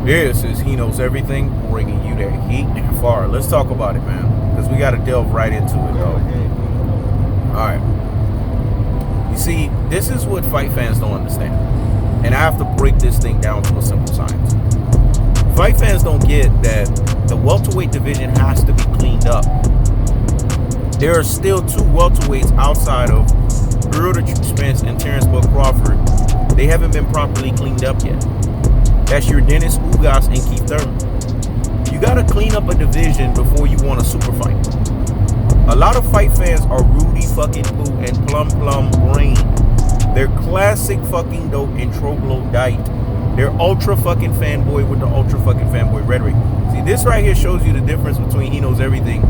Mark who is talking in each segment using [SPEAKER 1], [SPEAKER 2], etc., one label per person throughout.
[SPEAKER 1] This is He Knows Everything, bringing you that heat and far. Let's talk about it, man, because we got to delve right into it, though. All right. You see, this is what fight fans don't understand, and I have to break this thing down to a simple science. Fight fans don't get that the welterweight division has to be cleaned up. There are still two welterweights outside of Errol Spence and Terence Crawford. They haven't been properly cleaned up yet. That's Yordenis Ugas and Thurman. You gotta clean up a division before you want a super fight. A lot of fight fans are Rudy fucking poo and plum brain. They're classic fucking dope and troglodyte. They're ultra fucking fanboy with the ultra fucking fanboy rhetoric. See, this right here shows you the difference between He Knows Everything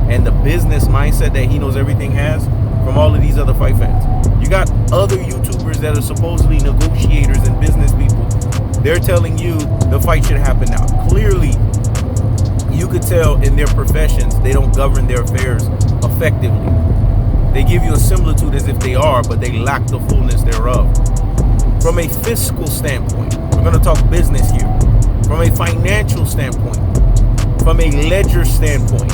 [SPEAKER 1] and the business mindset that He Knows Everything has from all of these other fight fans. You got other YouTubers that are supposedly negotiators and business people. They're telling you the fight should happen now. Clearly, you could tell in their professions, they don't govern their affairs effectively. They give you a similitude as if they are, but they lack the fullness thereof. From a fiscal standpoint, we're going to talk business here. From a financial standpoint, from a ledger standpoint,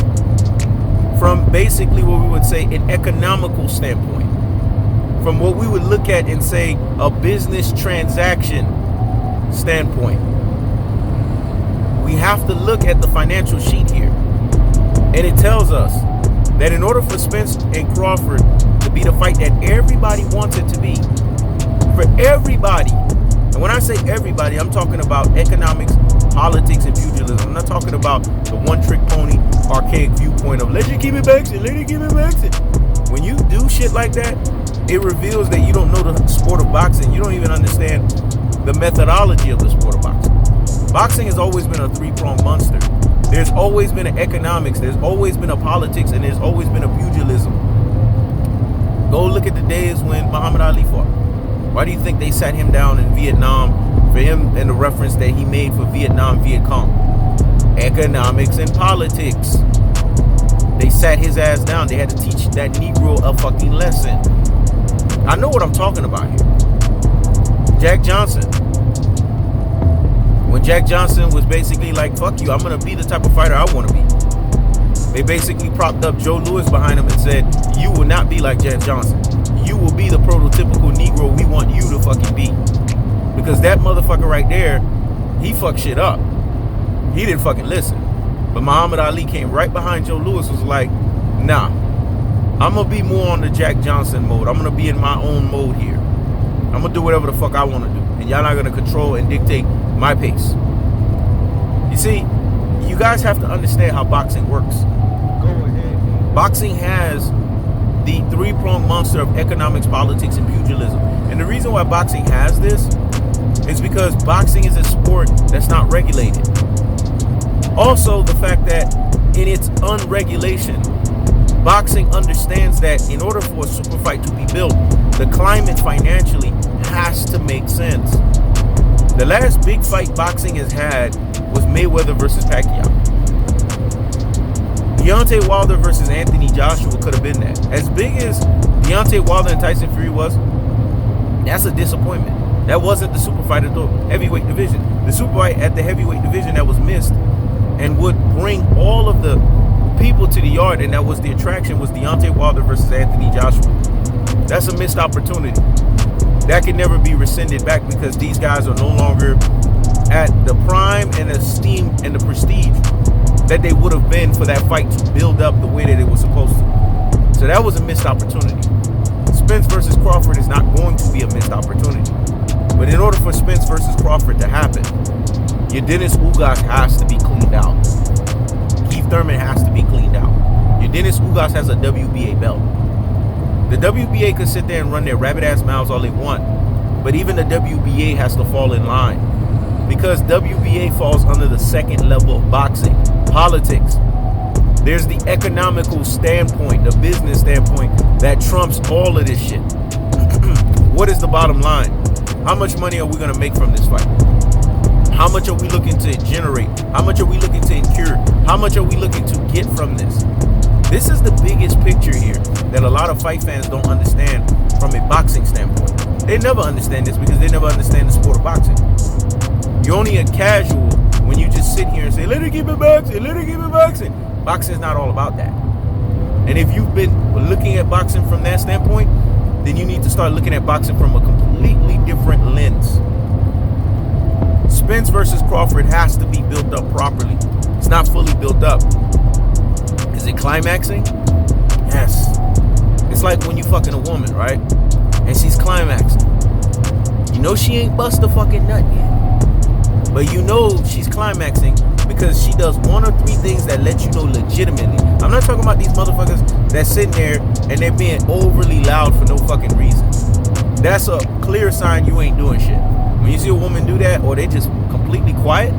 [SPEAKER 1] from basically what we would say an economical standpoint, from what we would look at and say a business transaction standpoint, we have to look at the financial sheet here. And it tells us that in order for Spence and Crawford to be the fight that everybody wants it to be, for everybody, and when I say everybody, I'm talking about economics, politics, and pugilism. I'm not talking about the one-trick pony, archaic viewpoint of let's just keep it boxing, let it keep it boxing. When you do shit like that, it reveals that you don't know the sport of boxing. You don't even understand the methodology of the sport of boxing. Boxing has always been a three-pronged monster. There's always been an economics, there's always been a politics, and there's always been a pugilism. Go look at the days when Muhammad Ali fought. Why do you think they sat him down in Vietnam for him and the reference that he made for Vietnam, Viet Cong? Economics and politics. They sat his ass down. They had to teach that Negro a fucking lesson. I know what I'm talking about here. Jack Johnson. When Jack Johnson was basically like, fuck you, I'm going to be the type of fighter I want to be. They basically propped up Joe Louis behind him and said, you will not be like Jack Johnson. You will be the prototypical Negro we want you to fucking be. Because that motherfucker right there, he fucked shit up. He didn't fucking listen. But Muhammad Ali came right behind Joe Louis, was like, nah, I'm going to be more on the Jack Johnson mode. I'm going to be in my own mode here. I'm going to do whatever the fuck I want to do. And y'all not going to control and dictate my pace. You see, you guys have to understand how boxing works. Go ahead. Boxing has the three-pronged monster of economics, politics, and pugilism. And the reason why boxing has this is because boxing is a sport that's not regulated. Also, the fact that in its unregulation, boxing understands that in order for a super fight to be built, the climate financially has to make sense. The last big fight boxing has had was Mayweather versus Pacquiao. Deontay Wilder versus Anthony Joshua could have been that. As big as Deontay Wilder and Tyson Fury was, that's a disappointment. That wasn't the super fight at the heavyweight division. The super fight at the heavyweight division that was missed and would bring all of the people to the yard, and that was the attraction, was Deontay Wilder versus Anthony Joshua. That's a missed opportunity. That can never be rescinded back because these guys are no longer at the prime and esteem and the prestige that they would have been for that fight to build up the way that it was supposed to. So that was a missed opportunity. Spence versus Crawford is not going to be a missed opportunity. But in order for Spence versus Crawford to happen, Yordenis Ugas has to be cleaned out. Thurman has to be cleaned out. Yordenis Ugas has a WBA belt. The WBA could sit there and run their rabbit ass mouths all they want, but even the WBA has to fall in line because WBA falls under the second level of boxing, politics. There's the economical standpoint, the business standpoint that trumps all of this shit. What is the bottom line? How much money are we going to make from this fight? How much are we looking to generate? How much are we looking to incur? How much are we looking to get from this? This is the biggest picture here that a lot of fight fans don't understand from a boxing standpoint. They never understand this because they never understand the sport of boxing. You're only a casual sit here and say, let her keep it boxing, let her keep it boxing. Boxing's not all about that. And if you've been looking at boxing from that standpoint, then you need to start looking at boxing from a completely different lens. Spence versus Crawford has to be built up properly. It's not fully built up. Is it climaxing? Yes. It's like when you fucking a woman, right? And she's climaxing. You know she ain't bust a fucking nut yet. But you know she's climaxing because she does one or three things that let you know legitimately. I'm not talking about these motherfuckers that's sitting there and they're being overly loud for no fucking reason. That's a clear sign you ain't doing shit. When you see a woman do that or they just completely quiet,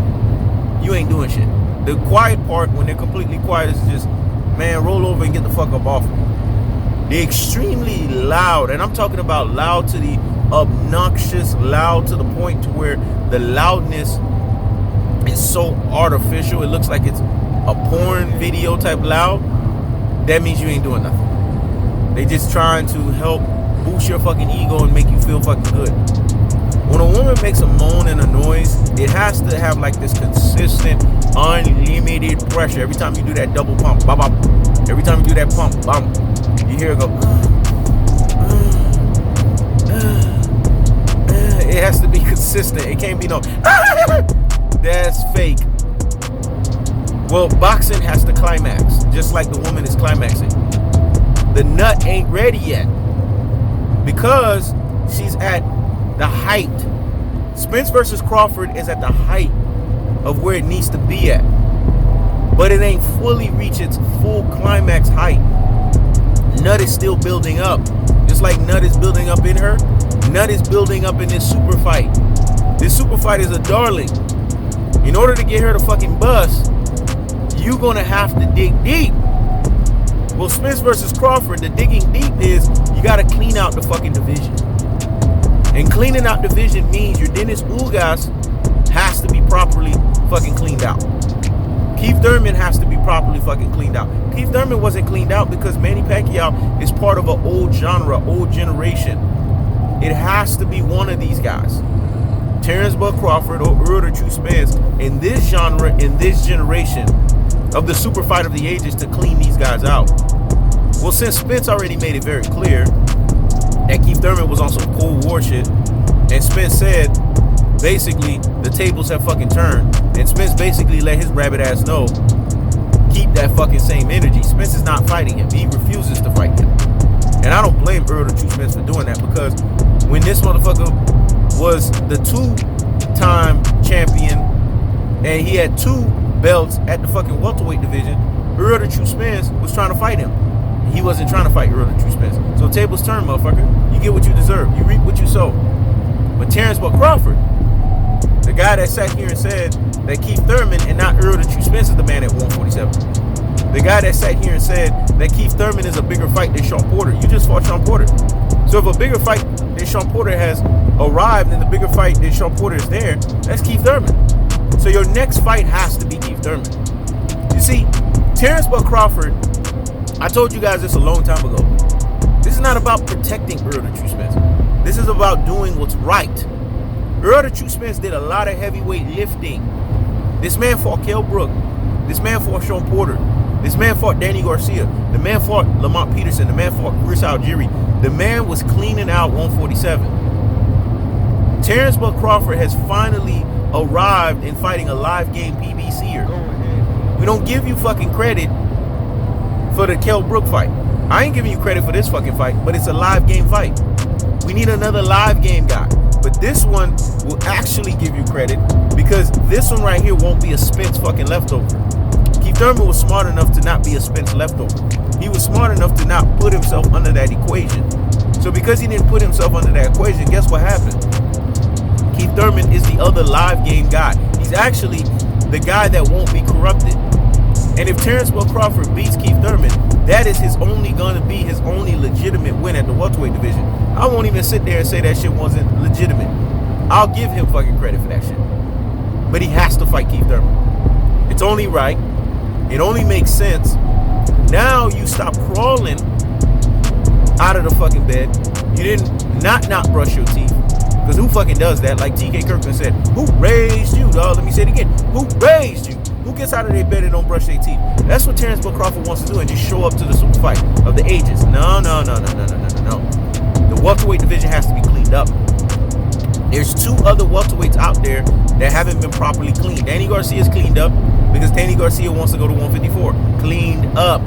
[SPEAKER 1] you ain't doing shit. The quiet part, when they're completely quiet, is just, man, roll over and get the fuck up off me. They're extremely loud, and I'm talking about loud to the obnoxious, loud to the point to where the loudness is so artificial. It looks like it's a porn video type loud. That means you ain't doing nothing. They just trying to help boost your fucking ego and make you feel fucking good. When a woman makes a moan and a noise, it has to have like this consistent, unlimited pressure. Every time you do that double pump, bop, bop. Every time you do that pump, bump, you hear it go. It has to be consistent. It can't be no. That's fake. Well, boxing has to climax, just like the woman is climaxing. The nut ain't ready yet because she's at the height. Spence versus Crawford is at the height of where it needs to be at, but it ain't fully reached its full climax height. Nut is still building up, just like nut is building up in her. Nut is building up in this super fight. This super fight is a darling. In order to get her to fucking bust, you're gonna have to dig deep. Well, Spence versus Crawford, the digging deep is you gotta clean out the fucking division. And cleaning out division means Yordenis Ugas has to be properly fucking cleaned out. Keith Thurman has to be properly fucking cleaned out. Keith Thurman wasn't cleaned out because Manny Pacquiao is part of an old genre, old generation. It has to be one of these guys. Terence Bud Crawford or Errol the True Spence in this genre, in this generation of the super fight of the ages to clean these guys out. Well, since Spence already made it very clear that Keith Thurman was on some Cold War shit, and Spence said, basically, the tables have fucking turned, and Spence basically let his rabbit ass know, keep that fucking same energy. Spence is not fighting him. He refuses to fight him. And I don't blame Errol the True Spence for doing that, because when this motherfucker was the two-time champion, and he had 2 belts at the fucking welterweight division, Errol the True Spence was trying to fight him. He wasn't trying to fight Errol the True Spence. So tables turn, motherfucker. You get what you deserve. You reap what you sow. But Terence Bud Crawford, the guy that sat here and said that Keith Thurman and not Errol the True Spence is the man at 147. The guy that sat here and said that Keith Thurman is a bigger fight than Sean Porter. You just fought Sean Porter. So if a bigger fight than Sean Porter has arrived and the bigger fight than Sean Porter is there, that's Keith Thurman. So your next fight has to be Keith Thurman. You see, Terence Bud Crawford, I told you guys this a long time ago. This is not about protecting Errol the True Spence. This is about doing what's right. Errol the True Spence did a lot of heavyweight lifting. This man fought Kell Brook. This man fought Sean Porter. This man fought Danny Garcia. The man fought Lamont Peterson. The man fought Chris Algieri. The man was cleaning out 147. Terence Bud Crawford has finally arrived in fighting a live game PBCer. We don't give you fucking credit for the Kell Brook fight. I ain't giving you credit for this fucking fight, but it's a live game fight. We need another live game guy. But this one will actually give you credit because this one right here won't be a Spence fucking leftover. Keith Thurman was smart enough to not be a Spence leftover. He was smart enough to not put himself under that equation. So because he didn't put himself under that equation, guess what happened? Keith Thurman is the other live game guy. He's actually the guy that won't be corrupted. And if Terence Bud Crawford beats Keith Thurman, that is his only going to be his only legitimate win at the welterweight division. I won't even sit there and say that shit wasn't legitimate. I'll give him fucking credit for that shit. But he has to fight Keith Thurman. It's only right. It only makes sense. Now you stop crawling out of the fucking bed. You didn't not brush your teeth. Because who fucking does that? Like TK Kirkman said, who raised you, dog? Let me say it again. Who raised you? Who gets out of their bed and don't brush their teeth? That's what Terence Crawford wants to do, and just show up to the super fight of the ages. No. The welterweight division has to be cleaned up. There's 2 other welterweights out there that haven't been properly cleaned. Danny Garcia's cleaned up because Danny Garcia wants to go to 154. Cleaned up.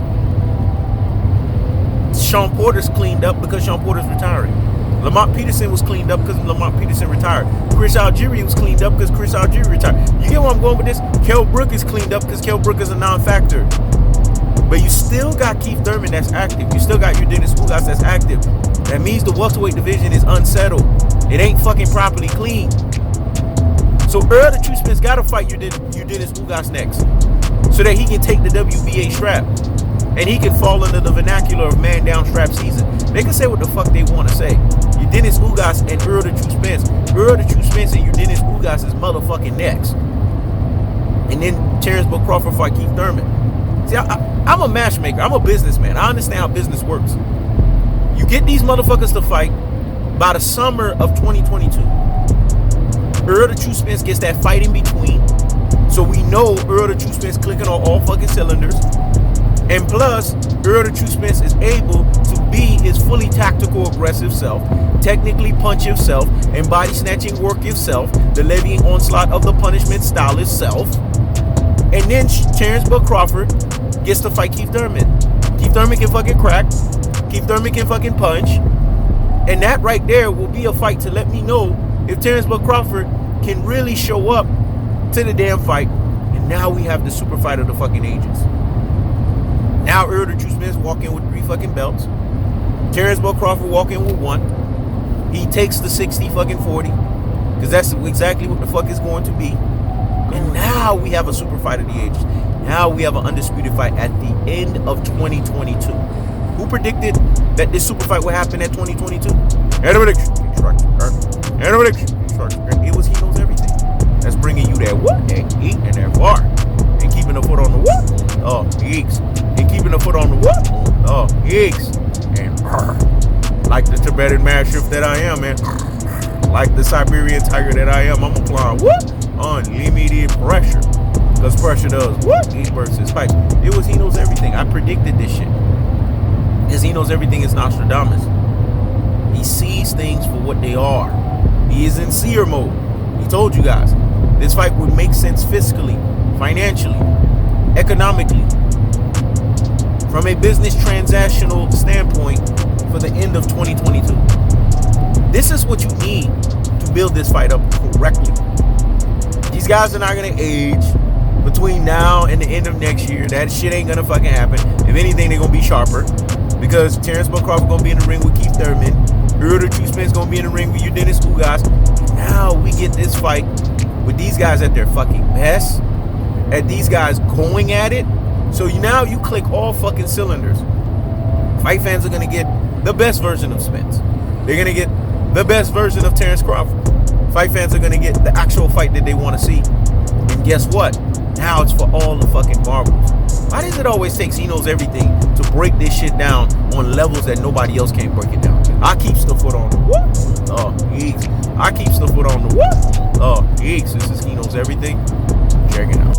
[SPEAKER 1] Sean Porter's cleaned up because Sean Porter's retiring. Lamont Peterson was cleaned up because Lamont Peterson retired. Chris Algieri was cleaned up because Chris Algieri retired. You get where I'm going with this? Kell Brook is cleaned up because Kell Brook is a non-factor. But you still got Keith Thurman that's active. You still got Yordenis Ugas that's active. That means the welterweight division is unsettled. It ain't fucking properly clean. So Errol the True Spence got to fight Yordenis Ugas next, so that he can take the WBA strap. And he can fall under the vernacular of man down strap season. They can say what the fuck they want to say. Yordenis Ugas and Errol the True Spence. Errol the True Spence and Yordenis Ugas is motherfucking next. And then Terence Crawford fight Keith Thurman. See, I'm a matchmaker. I'm a businessman. I understand how business works. You get these motherfuckers to fight by the summer of 2022. Errol the True Spence gets that fight in between. So we know Errol the True Spence clicking on all fucking cylinders. And plus, Errol the True Spence is able to be his fully tactical, aggressive self, technically punch himself, and body snatching work himself, the levying onslaught of the punishment style itself. And then Terence Crawford gets to fight Keith Thurman. Keith Thurman can fucking crack. Keith Thurman can fucking punch. And that right there will be a fight to let me know if Terence Crawford can really show up to the damn fight. And now we have the super fight of the fucking ages. Now Errol the True Spence walking with 3 fucking belts. Terence Crawford walking with 1. He takes the 60 fucking 40. Because that's exactly what the fuck is going to be. And now we have a super fight of the ages. Now we have an undisputed fight at the end of 2022. Who predicted that this super fight would happen at 2022? It was He Knows Everything. That's bringing you that what? That heat and that far. And keeping the foot on the what? Oh, yeeks. And keeping the foot on the what? Oh, yeeks. And like the Tibetan Mastiff that I am, man. Like the Siberian Tiger that I am, I'm applying what? Unlimited pressure. Because pressure does what? It bursts his pipes. It was He Knows Everything. I predicted this shit. Because He Knows Everything is Nostradamus. He sees things for what they are. He is in seer mode. He told you guys, this fight would make sense fiscally, financially, economically, from a business transactional standpoint for the end of 2022. This is what you need to build this fight up correctly. These guys are not going to age between now and the end of next year. That shit ain't going to fucking happen. If anything, they're going to be sharper. Because Terence Crawford going to be in the ring with Keith Thurman. Errol the True Spence going to be in the ring with Yordenis Ugas. Now we get this fight with these guys at their fucking best. At these guys going at it. So now you click all fucking cylinders. Fight fans are going to get the best version of Spence. They're going to get the best version of Terence Crawford. Fight fans are going to get the actual fight that they want to see. And guess what? Now it's for all the fucking marbles. Why does it always take He Knows Everything to break this shit down on levels that nobody else can break it down? I keeps the foot on the what? Oh, yeeks. I keeps the foot on the what? Oh, yeeks. This is He Knows Everything. Check it out.